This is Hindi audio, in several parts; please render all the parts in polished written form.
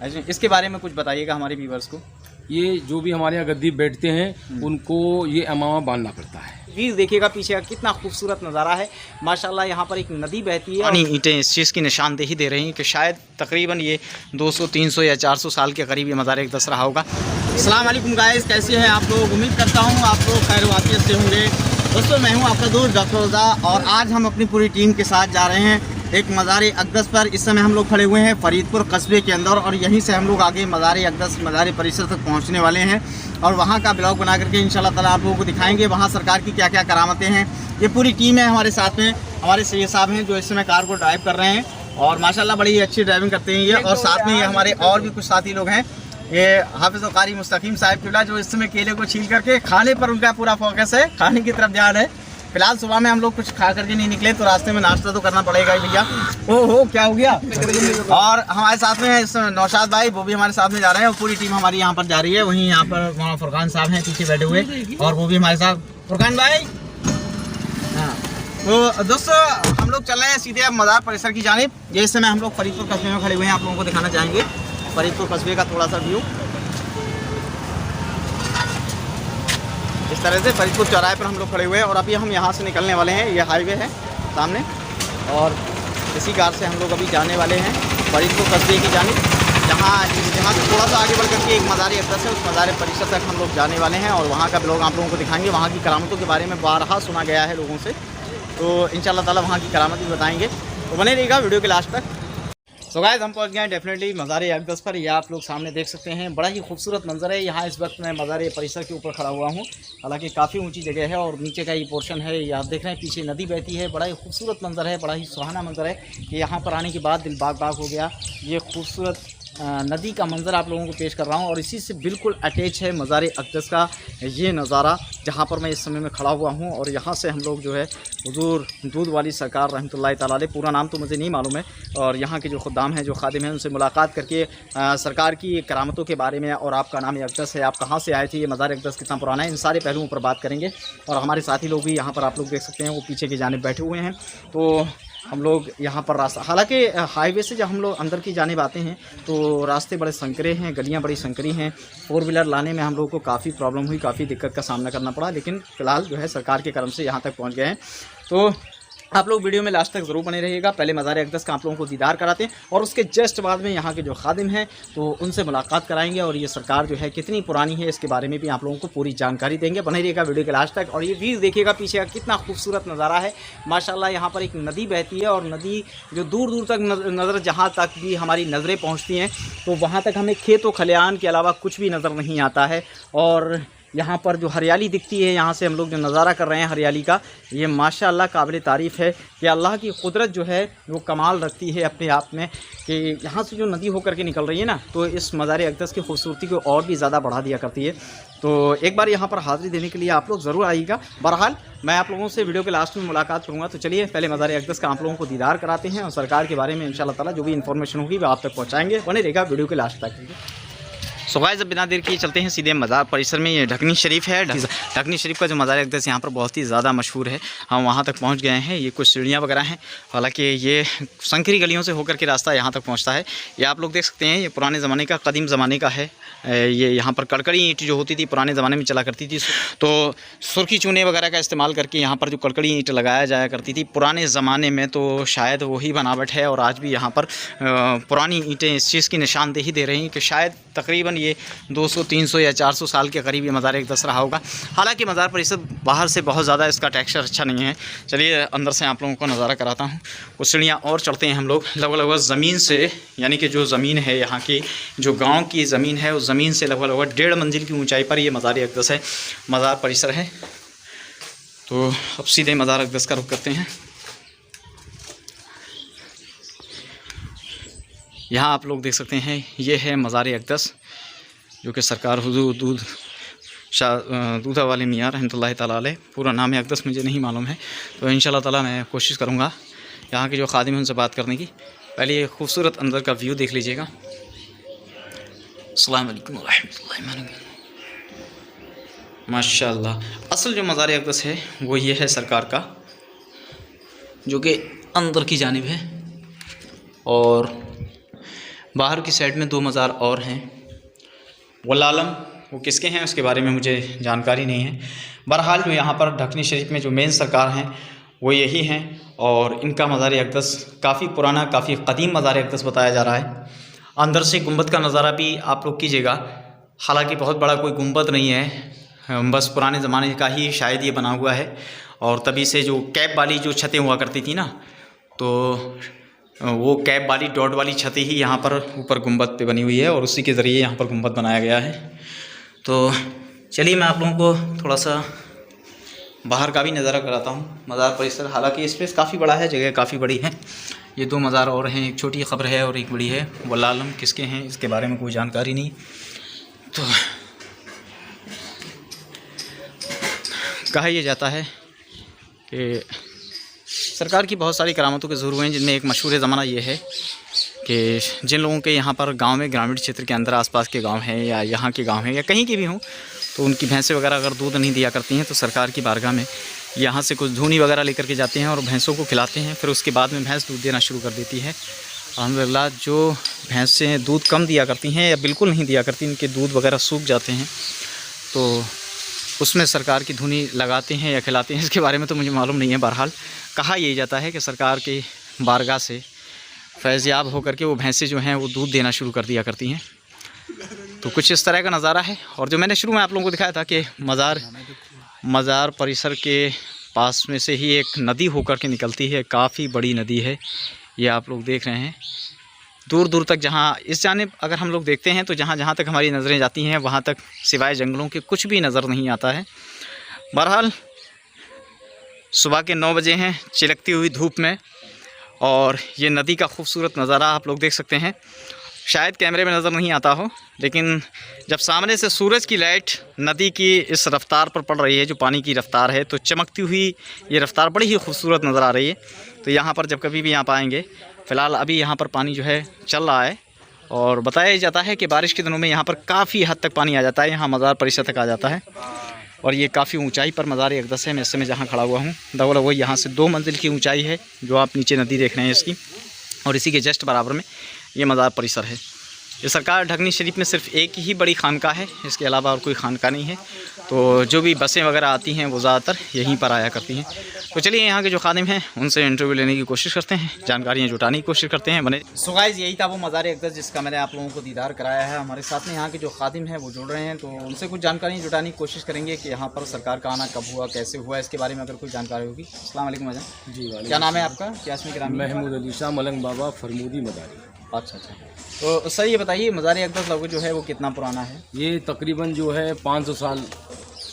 अच्छा, इसके बारे में कुछ बताइएगा हमारे व्यूवर्स को। ये जो भी हमारे यहाँ गद्दी बैठते हैं उनको ये अमामा बांधना पड़ता है। प्लीज देखिएगा पीछे का कितना खूबसूरत नज़ारा है माशाल्लाह। यहाँ पर एक नदी बहती है और ईंटें इस चीज़ की निशानदेही दे रही हैं कि शायद तकरीबन ये 200, 300 या 400 साल के करीब ये मज़ार अक़दस रहा होगा। अस्सलाम वालेकुम गाइस, कैसे हैं आप लोग? उम्मीद करता हूँ आप लोग खैर वाक़ियत से होंगे। दोस्तों मैं हूँ आपका दोस्त डॉक्टर रज़ा और आज हम अपनी पूरी टीम के साथ जा रहे हैं एक मज़ार अक़दस पर। इस समय हम लोग खड़े हुए हैं फरीदपुर कस्बे के अंदर और यहीं से हम लोग आगे मज़ार अक़दस मज़ार परिसर तक पहुँचने वाले हैं और वहाँ का ब्लॉग बना करके इंशाल्लाह ताला आप लोगों को दिखाएंगे वहाँ सरकार की क्या क्या करामतें हैं। ये पूरी टीम है हमारे साथ में, हमारे सैयद साहब हैं जो इस समय कार को ड्राइव कर रहे हैं और माशाल्लाह बड़ी अच्छी ड्राइविंग करते हैं ये। और साथ में ये हमारे और भी कुछ साथी लोग हैं, ये हाफिज़ व कारी मुस्तकीम साहिब किबला जो इस समय केले को छील करके खाने पर उनका पूरा फोकस है, खाने की तरफ ध्यान है। फिलहाल सुबह में हम लोग कुछ खा करके नहीं निकले तो रास्ते में नाश्ता तो करना पड़ेगा ही भैया। ओहो क्या हो गया। और हमारे साथ में इस नौशाद भाई वो भी हमारे साथ में जा रहे हैं और पूरी टीम हमारी यहाँ पर जा रही है। वहीं यहाँ पर मौलाना फुरकान साहब हैं पीछे बैठे हुए और वो भी हमारे साथ। फुरकान भाई हाँ, तो दोस्तों हम लोग चल रहे हैं सीधे अब मज़ार परिसर की जानिब। ये इस समय हम लोग फरीदपुर कस्बे में खड़े हुए हैं, आप लोगों को दिखाना चाहेंगे फरीदपुर कस्बे का थोड़ा सा व्यू। इस तरह से फरीदपुर चौराहे पर हम लोग खड़े हुए हैं और अभी हम यहाँ से निकलने वाले हैं। ये हाईवे है सामने और इसी कार से हम लोग अभी जाने वाले हैं फरीदपुर कस्बे की जानिब। यहाँ से थोड़ा सा आगे बढ़ करके एक मज़ार अक़दस है, उस मज़ार परिसर तक हम लोग जाने वाले हैं और वहाँ का ब्लॉग आप लोगों को दिखाएंगे। वहाँ की करामतों के बारे में बारहा सुना गया है लोगों से, तो इंशाल्लाह ताला वहाँ की करामत भी बताएँगे, तो बने रहिएगा वीडियो के लास्ट तक। तो गाइस हम पहुंच गए हैं डेफिनेटली मज़ार अक़दस पर। यह आप लोग सामने देख सकते हैं, बड़ा ही खूबसूरत मंजर है। यहाँ इस वक्त मैं मज़ार परिसर के ऊपर खड़ा हुआ हूँ, हालांकि काफ़ी ऊंची जगह है और नीचे का ये पोर्शन है, ये आप देख रहे हैं पीछे नदी बहती है। बड़ा ही खूबसूरत मंजर है, बड़ा ही सुहाना मंजर है कि यहाँ पर आने के बाद दिल बाग बाग हो गया। ये खूबसूरत नदी का मंजर आप लोगों को पेश कर रहा हूँ और इसी से बिल्कुल अटैच है मज़ार अक़दस का ये नज़ारा जहाँ पर मैं इस समय में खड़ा हुआ हूँ। और यहाँ से हम लोग जो है हुज़ूर दूध वाली सरकार रहमतुल्लाह ताला अलैह, पूरा नाम तो मुझे नहीं मालूम है, और यहाँ के जो खुद्दाम हैं जो खादिम हैं उनसे मुलाकात करके सरकार की करामतों के बारे में और आपका नाम अक़दस है, आप कहाँ से आए थे, ये मज़ार अक़दस कितना पुराना है, इन सारे पहलुओं पर बात करेंगे। और हमारे साथी लोग भी यहाँ पर आप लोग देख सकते हैं वो पीछे की जानिब बैठे हुए हैं। तो हम लोग यहाँ पर रास्ता, हालांकि हाईवे से जब हम लोग अंदर की जानिब आते हैं तो रास्ते बड़े संकरे हैं, गलियाँ बड़ी संकरी हैं। 4 व्हीलर लाने में हम लोग को काफ़ी प्रॉब्लम हुई, काफ़ी दिक्कत का सामना करना पड़ा, लेकिन फ़िलहाल जो है सरकार के करम से यहाँ तक पहुँच गए हैं। तो आप लोग वीडियो में लास्ट तक ज़रूर बने रहिएगा। पहले मज़ार अक़दस का आप लोगों को दीदार कराते हैं और उसके जस्ट बाद में यहाँ के जो खादिम हैं तो उनसे मुलाकात कराएंगे और ये सरकार जो है कितनी पुरानी है इसके बारे में भी आप लोगों को पूरी जानकारी देंगे। बने रहिएगा वीडियो के लास्ट तक। और ये व्यू देखिएगा पीछे का कितना खूबसूरत नज़ारा है माशाल्लाह। यहाँ पर एक नदी बहती है और नदी जो दूर दूर तक नज़र, जहाँ तक भी हमारी नज़रें पहुँचती हैं तो वहाँ तक हमें खेत व खलिहान के अलावा कुछ भी नज़र नहीं आता है। और यहाँ पर जो हरियाली दिखती है, यहाँ से हम लोग जो नज़ारा कर रहे हैं हरियाली का, ये माशाअल्लाह काबिल तारीफ़ है कि अल्लाह की कुदरत जो है वो कमाल रखती है अपने आप में कि यहाँ से जो नदी होकर के निकल रही है ना तो इस मज़ार अक़दस की खूबसूरती को और भी ज़्यादा बढ़ा दिया करती है। तो एक बार यहाँ पर हाज़िरी देने के लिए आप लोग ज़रूर आइएगा। बहरहाल मैं आप लोगों से वीडियो के लास्ट में मुलाकात करूँगा। तो चलिए पहले मज़ार अक़दस का आप लोगों को दीदार कराते हैं और सरकार के बारे में इंशाअल्लाह ताला जो भी इन्फॉर्मेशन होगी वो आप तक पहुँचाएँगे। बने रहेगा वीडियो के लास्ट तक। सो गाइस अब बिना देर किए चलते हैं सीधे मज़ार परिसर में। ये ढकनी शरीफ है। ढकनी शरीफ का जो मज़ार अक़दस यहाँ पर बहुत ही ज़्यादा मशहूर है, हम वहाँ तक पहुँच गए हैं। ये कुछ सीढ़ियाँ वगैरह हैं, हालांकि ये संकरी गलियों से होकर के रास्ता यहाँ तक पहुँचता है। ये आप लोग देख सकते हैं, ये पुराने ज़माने का, कदीम ज़माने का है। ये यहाँ पर कड़कड़ी ईंट जो होती थी पुराने ज़माने में चला करती थी, तो सुर्खी चूने वगैरह का इस्तेमाल करके यहाँ पर जो कड़कड़ी ईंट लगाया जाया करती थी पुराने ज़माने में, तो शायद वही बनावट है। और आज भी यहाँ पर पुरानी ईंटें इस चीज़ की निशानदेही दे रही हैं कि शायद तकरीबन ये 200, 300 या 400 साल के करीब ये मज़ार अक़दस रहा होगा। हालांकि मज़ार परिसर बाहर से बहुत ज़्यादा इसका टेक्सचर अच्छा नहीं है। चलिए अंदर से आप लोगों को नज़ारा कराता हूँ। कुछ सीढ़ियाँ और चढ़ते हैं हम लोग लगभग ज़मीन से, यानी कि जो ज़मीन है यहाँ की, जो गाँव की ज़मीन है उस ज़मीन से लगभग 1.5 मंजिल की ऊँचाई पर ये मज़ार अक़दस है, मज़ार परिसर है। तो अब सीधे मज़ार अक़दस का रुख करते हैं। यहाँ आप लोग देख सकते हैं ये है मज़ार अक़दस जो कि सरकार हुज़ूर दूधा वाले मियाँ रहमतुल्लाह ताला अलैह, पूरा नाम अक़दस मुझे नहीं मालूम है। तो इंशाल्लाह ताला मैं कोशिश करूँगा यहाँ के जो खादिम हैं उनसे बात करने की। पहले ये खूबसूरत अंदर का व्यू देख लीजिएगा। अस्सलाम वालेकुम रहमतुल्लाहि माशाअल्लाह। असल जो मज़ार अक़दस है वो ये है सरकार का, जो कि अंदर की जानिब है। और बाहर की साइड में 2 मज़ार और हैं। वल्लाह आलम वो किसके हैं उसके बारे में मुझे जानकारी नहीं है। बहरहाल जो यहाँ पर ढकनी शरीफ में जो मेन सरकार हैं वो यही हैं और इनका मज़ार अक़दस काफ़ी पुराना, काफ़ी क़दीम मज़ार अक़दस बताया जा रहा है। अंदर से गुंबद का नज़ारा भी आप लोग कीजिएगा। हालांकि बहुत बड़ा कोई गुंबद नहीं है, बस पुराने ज़माने का ही शायद ये बना हुआ है। और तभी से जो कैप वाली जो छतें हुआ करती थी ना, तो वो कैप वाली डॉट वाली छतें ही यहाँ पर ऊपर गुंबद पे बनी हुई है और उसी के ज़रिए यहाँ पर गुंबद बनाया गया है। तो चलिए मैं आप लोगों को थोड़ा सा बाहर का भी नज़ारा कराता हूँ मज़ार परिसर। हालांकि स्पेस काफ़ी बड़ा है, जगह काफ़ी बड़ी है। ये 2 मज़ार और हैं, एक छोटी क़ब्र है और एक बड़ी है। वल्लाह आलम किसके हैं इसके बारे में कोई जानकारी नहीं। तो कहा यह जाता है कि सरकार की बहुत सारी करामतों के ज़रूर हुए हैं, जिनमें एक मशहूर ज़माना ये है कि जिन लोगों के यहाँ पर गांव में, ग्रामीण क्षेत्र के अंदर आसपास के गांव हैं या यहाँ के गांव हैं या कहीं के भी हों, तो उनकी भैंसें वगैरह अगर दूध नहीं दिया करती हैं तो सरकार की बारगाह में यहाँ से कुछ धूनी वगैरह लेकर के जाते हैं और भैंसों को खिलाते हैं। फिर उसके बाद में भैंस दूध देना शुरू कर देती है। अल्हम्दुलिल्लाह जो भैंसें दूध कम दिया करती हैं या बिल्कुल नहीं दिया करती, इनके दूध वगैरह सूख जाते हैं, तो उसमें सरकार की धुनी लगाते हैं या खिलाते हैं, इसके बारे में तो मुझे मालूम नहीं है। बहरहाल कहा यही जाता है कि सरकार की बारगाह से फैज़याब होकर के वो भैंसें जो हैं वो दूध देना शुरू कर दिया करती हैं। तो कुछ इस तरह का नज़ारा है। और जो मैंने शुरू में आप लोगों को दिखाया था कि मज़ार परिसर के पास में से ही एक नदी होकर के निकलती है, काफ़ी बड़ी नदी है, ये आप लोग देख रहे हैं। दूर दूर तक जहाँ इस जानिब अगर हम लोग देखते हैं तो जहाँ जहाँ तक हमारी नज़रें जाती हैं वहाँ तक सिवाय जंगलों के कुछ भी नज़र नहीं आता है। बहरहाल सुबह के 9 बजे हैं, चिलकती हुई धूप में, और ये नदी का खूबसूरत नज़ारा आप लोग देख सकते हैं। शायद कैमरे में नज़र नहीं आता हो, लेकिन जब सामने से सूरज की लाइट नदी की इस रफ़्तार पर पड़ रही है, जो पानी की रफ़्तार है, तो चमकती हुई ये रफ़्तार बड़ी ही खूबसूरत नज़र आ रही है। तो यहाँ पर जब कभी भी यहाँ पाएंगे, फ़िलहाल अभी यहाँ पर पानी जो है चल रहा है और बताया जाता है कि बारिश के दिनों में यहाँ पर काफ़ी हद तक पानी आ जाता है, यहाँ मज़ार परिसर तक आ जाता है। और ये काफ़ी ऊंचाई पर मज़ार अक़दस है। मैं इस समय जहाँ खड़ा हुआ हूँ दौला वो यहाँ से 2 मंजिल की ऊंचाई है, जो आप नीचे नदी देख रहे हैं इसकी, और इसी के जस्ट बराबर में ये मज़ार परिसर है। ये सरकार ढकनी शरीफ में सिर्फ एक ही बड़ी खानका है, इसके अलावा और कोई खानका नहीं है। तो जो भी बसें वगैरह आती हैं वो ज़्यादातर यहीं पर आया करती हैं। तो चलिए यहाँ के जो खादिम हैं उनसे इंटरव्यू लेने की कोशिश करते हैं, जानकारियाँ जुटाने की कोशिश करते हैं। बने सो गाइस, यही था वो मज़ार अक़दस जिसका मैंने आप लोगों को दीदार कराया है। हमारे साथ में यहाँ के जो खादिम हैं वो जुड़ रहे हैं, तो उनसे कुछ जानकारी जुटाने की कोशिश करेंगे कि यहाँ पर सरकार का आना कब हुआ, कैसे हुआ, इसके बारे में अगर कोई जानकारी होगी। अस्सलाम वालेकुम अजन जी, क्या नाम है आपका? क्या इसमें ग्रामीण? महमूद अली शाह, मलंग बाबा, फरमूदी मदारी। अच्छा, तो सर ये बताइए मज़ार अक़दस लोगो जो है वो कितना पुराना है? ये तकरीबन जो है 500 साल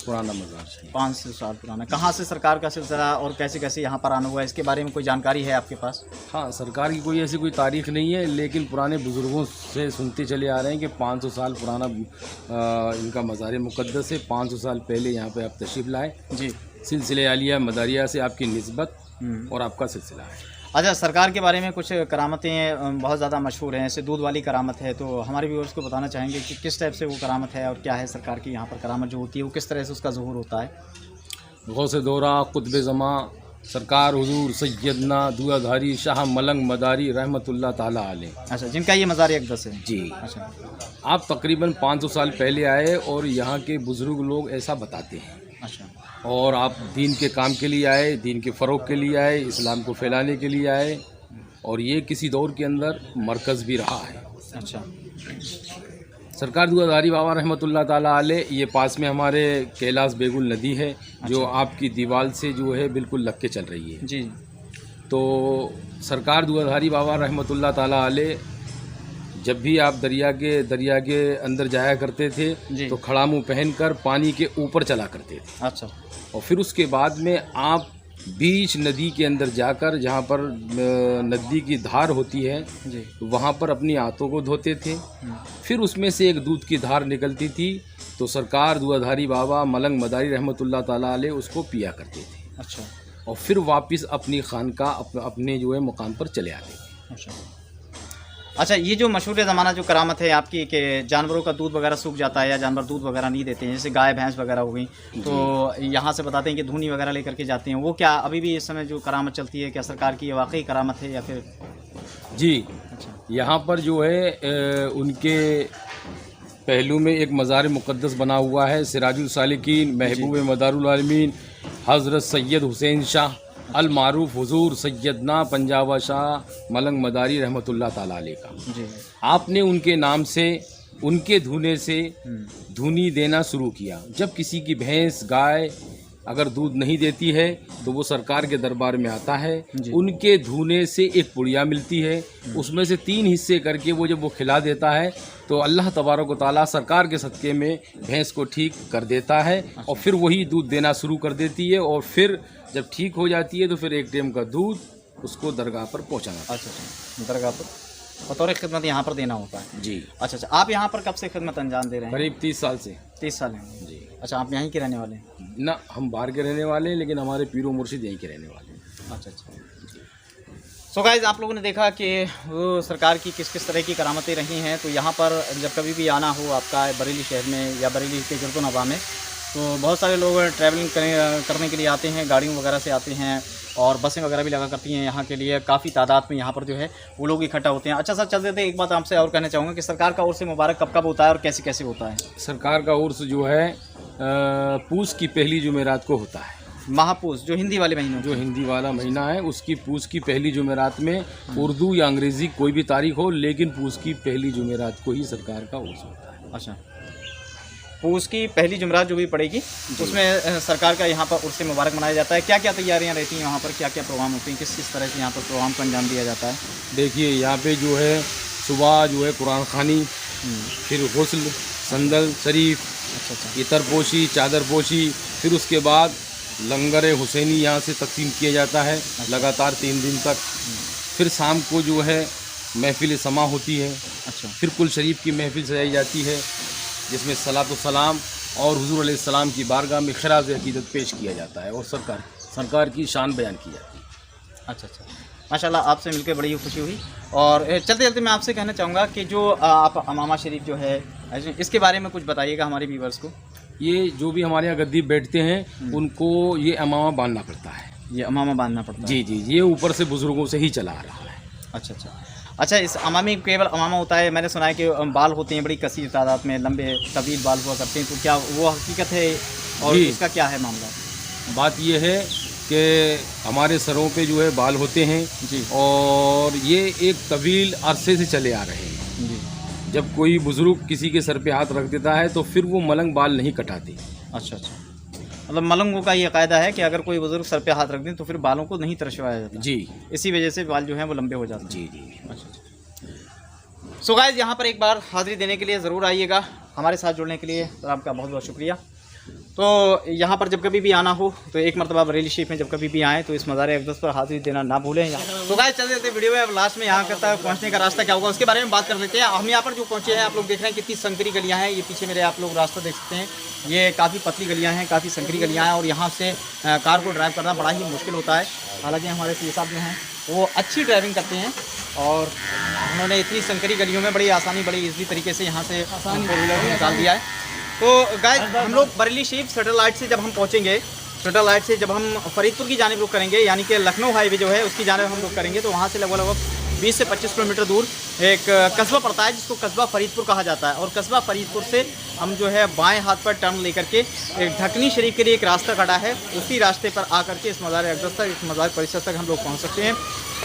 पुराना मज़ार है। 500 साल पुराना। कहाँ से सरकार का सिलसिला और कैसे कैसे यहाँ पर आना हुआ है, इसके बारे में कोई जानकारी है आपके पास? हाँ, सरकार की कोई ऐसी कोई तारीख नहीं है, लेकिन पुराने बुज़ुर्गों से सुनते चले आ रहे हैं कि 500 साल पुराना इनका मज़ार मुक़द्दस है। 500 साल पहले यहाँ पे आप तशरीफ़ लाए जी। सिलसिले आलिया मदारिया से आपकी निस्बत और आपका सिलसिला है। अच्छा, सरकार के बारे में कुछ करामतें बहुत ज़्यादा मशहूर हैं, जैसे दूध वाली करामत है, तो हमारे व्यूअर्स को बताना चाहेंगे कि किस टाइप से वो करामत है और क्या है सरकार की यहाँ पर करामत जो होती है, वो किस तरह से उसका ज़ुहूर होता है? गौसे दौरा कुतुब ज़मा सरकार हुजूर सैयदना दुआधारी शाह मलंग मदारी रहमतुल्लाह ताला अलैह। अच्छा, जिनका ये मज़ार अक़दस है जी। अच्छा, आप तकरीबन 500 साल पहले आए और यहाँ के बुज़ुर्ग लोग ऐसा बताते हैं। अच्छा, और आप दीन के काम के लिए आए, दीन के फ़रोग़ के लिए आए, इस्लाम को फैलाने के लिए आए, और ये किसी दौर के अंदर मरकज़ भी रहा है। अच्छा, सरकार दुआधारी बाबा रहमतुल्लाह ताला अलैह, ये पास में हमारे कैलाश बेगुल नदी है। अच्छा। जो आपकी दीवार से जो है बिल्कुल लग के चल रही है जी। तो सरकार दुआधारी बाबा रहमतुल्लाह ताला अलैह जब भी आप दरिया के अंदर जाया करते थे तो खड़ा मुँह पहन कर पानी के ऊपर चला करते थे। अच्छा, और फिर उसके बाद में आप बीच नदी के अंदर जाकर, जहाँ पर नदी की धार होती है जी, वहाँ पर अपनी हाथों को धोते थे। फिर उसमें से एक दूध की धार निकलती थी, तो सरकार दुआधारी बाबा मलंग मदारी रहमतुल्लाह ताला अलैह उसको पिया करते थे। अच्छा, और फिर वापस अपनी खानकाह अपने जो है मुकाम पर चले आते थे। अच्छा, अच्छा, ये जो मशहूर ज़माना जो करामत है आपकी कि जानवरों का दूध वगैरह सूख जाता है या जानवर दूध वगैरह नहीं देते हैं, जैसे गाय भैंस वगैरह हो गई, तो यहाँ से बताते हैं कि धूनी वगैरह लेकर के जाते हैं, वो क्या अभी भी इस समय जो करामत चलती है, क्या सरकार की ये वाकई करामत है या फिर? जी, यहाँ पर जो है उनके पहलू में एक मज़ार मुक़द्दस बना हुआ है। सिराजुल सालिकीन महबूब मदारुल आलमीन हज़रत सैयद हुसैन शाह अल मारूफ हुजूर सैयदना पंजाबा शाह मलंग मदारी रहमतुल्लाह ताला अलैह का आपने उनके नाम से उनके धुने से धुनी देना शुरू किया। जब किसी की भैंस गाय अगर दूध नहीं देती है तो वो सरकार के दरबार में आता है, उनके धुने से एक पुड़िया मिलती है, उसमें से 3 हिस्से करके वो जब वो खिला देता है तो अल्लाह तबारक व तआला सरकार के सदक़े में भैंस को ठीक कर देता है और फिर वही दूध देना शुरू कर देती है और फिर जब ठीक हो जाती है तो फिर एक टाइम का दूध उसको दरगाह पर पहुँचाना। अच्छा, दरगाह पर बतौर खिदमत यहाँ पर देना होता है जी। अच्छा, आप यहाँ पर कब से खिदमत अंजाम दे रहे हैं? करीब 30 साल से। 30 साल हैं जी। अच्छा, आप यहीं के रहने वाले हैं? ना, हम बाहर के रहने वाले हैं, लेकिन हमारे पीरो मुर्शिद यहीं के रहने वाले हैं। अच्छा। सो गाइस, आप लोगों ने देखा कि वो सरकार की किस किस तरह की करामतें रही हैं। तो यहाँ पर जब कभी भी आना हो आपका बरेली शहर में या बरेली के गिरदोनवा में, तो बहुत सारे लोग ट्रैवलिंग करने के लिए आते हैं, गाड़ियों वगैरह से आते हैं और बसें वगैरह भी लगा करती हैं यहाँ के लिए। काफ़ी तादाद में यहाँ पर जो है वो लोग इकट्ठा होते हैं। अच्छा सर, चलते थे, एक बात आपसे और कहना चाहूँगा कि सरकार का उर्स मुबारक कब कब होता है और कैसे कैसे होता है? सरकार का उर्स जो है पूस की पहली जुमेरात को होता है। महापूस जो हिंदी वाले महीने, जो हिंदी वाला महीना है उसकी पूस की पहली जुमेरात में, उर्दू या अंग्रेज़ी कोई भी तारीख हो, लेकिन पूस की पहली जुमेरात को ही सरकार का उर्स होता है। अच्छा, पूस की पहली जुमेरात जो भी पड़ेगी उसमें सरकार का यहाँ पर उर्स मुबारक मनाया जाता है। क्या क्या तैयारियाँ रहती हैं वहाँ पर, क्या क्या प्रोग्राम होते हैं, किस किस तरह से यहाँ पर प्रोग्राम को अंजाम दिया जाता है? देखिए, यहाँ पे जो है सुबह जो है कुरान खानी, फिर गुस्ल, संदल शरीफ, इतर पोशी, चादर पोशी, फिर उसके बाद लंगर हुसैनी यहाँ से तकसीम किया जाता है लगातार 3 दिन तक। फिर शाम को जो है महफिल समा होती है। अच्छा, फिर कुल शरीफ की महफिल सजाई जाती है जिसमें सलातो सलाम और हुजूर अलैहिस्सलाम की बारगाह में खिराज अकीदत पेश किया जाता है और सरकार की शान बयान की जाती है। अच्छा, माशाल्लाह, आपसे मिलकर बड़ी खुशी हुई। और चलते चलते मैं आपसे कहना चाहूँगा कि जो आप अमामा शरीफ जो है इसके बारे में कुछ बताइएगा हमारे व्यूवर्स को। ये जो भी हमारे यहाँ गद्दी बैठते हैं उनको ये अमामा बांधना पड़ता है। ये अमामा बांधना पड़ता है? जी, ये ऊपर से बुजुर्गों से ही चला आ रहा है। अच्छा, इस अमामी केवल अमामा होता है? मैंने सुना है कि बाल होते हैं बड़ी कसीर तादाद में, लंबे तवील बाल हुआ करते हैं, तो क्या वो हकीकत है और इसका क्या है मामला? बात ये है कि हमारे सरों पे जो है बाल होते हैं जी, और ये एक तवील अरसे से चले आ रहे हैं जी। जब कोई बुजुर्ग किसी के सर पे हाथ रख देता है तो फिर वो मलंग बाल नहीं कटाते। अच्छा, मतलब मलंगों का ये कायदा है कि अगर कोई बुजुर्ग सर पे हाथ रख दें तो फिर बालों को नहीं तरशवाया जाता जी, इसी वजह से बाल जो हैं वो लंबे हो जाते हैं। जी। अच्छा। सो गाइस, यहाँ पर एक बार हाज़िरी देने के लिए ज़रूर आइएगा, हमारे साथ जुड़ने के लिए तो आपका बहुत बहुत शुक्रिया। तो यहाँ पर जब कभी भी आना हो तो एक मरतबा बरेली शरीफ में जब कभी भी आएँ तो इस मज़ार अक़दस पर हाज़िरी देना ना भूलें। तो गाइस, चलते चलते वीडियो में अब लास्ट में यहाँ तक पहुँचने का रास्ता क्या होगा उसके बारे में बात कर लेते हैं। हम यहाँ पर जो पहुँचे हैं, आप लोग देख रहे हैं कितनी संकरी गलियाँ हैं। ये पीछे मेरे आप लोग रास्ता देख सकते हैं, ये काफ़ी पतली गलियाँ हैं, काफ़ी संकरी गलियाँ हैं और यहाँ से कार को ड्राइव करना बड़ा ही मुश्किल होता है। हालाँकि हमारे सी साहब जो हैं वो अच्छी ड्राइविंग करते हैं और उन्होंने इतनी संकरी गलियों में बड़ी आसानी, बड़ी ईजी तरीके से यहाँ से 4 व्हीलर निकाल दिया है। तो गाइस, हम लोग बरेली शरीफ सैटेलाइट से जब हम पहुँचेंगे, सैटेलाइट से जब हम फरीदपुर की जानिब रुख करेंगे, यानी कि लखनऊ हाईवे जो है उसकी जानिब हम रुख करेंगे, तो वहाँ से लगभग 20 से 25 किलोमीटर दूर एक कस्बा पड़ता है जिसको कस्बा फरीदपुर कहा जाता है। और कस्बा फरीदपुर से हम जो है बाएं हाथ पर टर्न लेकर के एक ढकनी शरीफ के लिए एक रास्ता खड़ा है, उसी रास्ते पर आकर के इस मज़ार अक़दस तक, इस मज़ार परिसर तक हम लोग पहुँच सकते हैं।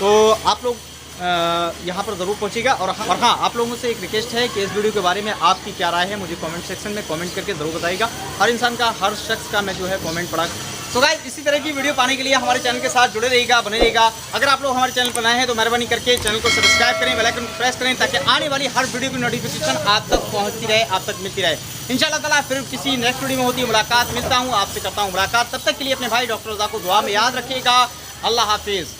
तो आप लोग यहाँ पर ज़रूर पहुँचिएगा। और हाँ, आप लोगों से एक रिक्वेस्ट है कि इस वीडियो के बारे में आपकी क्या राय है मुझे कमेंट सेक्शन में कमेंट करके ज़रूर बताइएगा। हर इंसान का, हर शख्स का मैं जो है कमेंट पढ़ा। सो गाइस, इसी तरह की वीडियो पाने के लिए हमारे चैनल के साथ जुड़े रहिएगा, बने रहिएगा। अगर आप लोग हमारे चैनल पर नए हैं तो मेहरबानी करके चैनल को सब्सक्राइब करें, बेल आइकन को प्रेस करें ताकि आने वाली हर वीडियो की नोटिफिकेशन आप तक पहुँचती रहे, आप तक मिलती रहे। इंशाअल्लाह ताला फिर किसी नेक्स्ट वीडियो में होती है मुलाकात, मिलता हूँ आपसे, करता हूँ मुलाकात। तब तक के लिए अपने भाई डॉक्टर रज़ा को दुआ में याद रखिएगा। अल्लाह हाफिज़।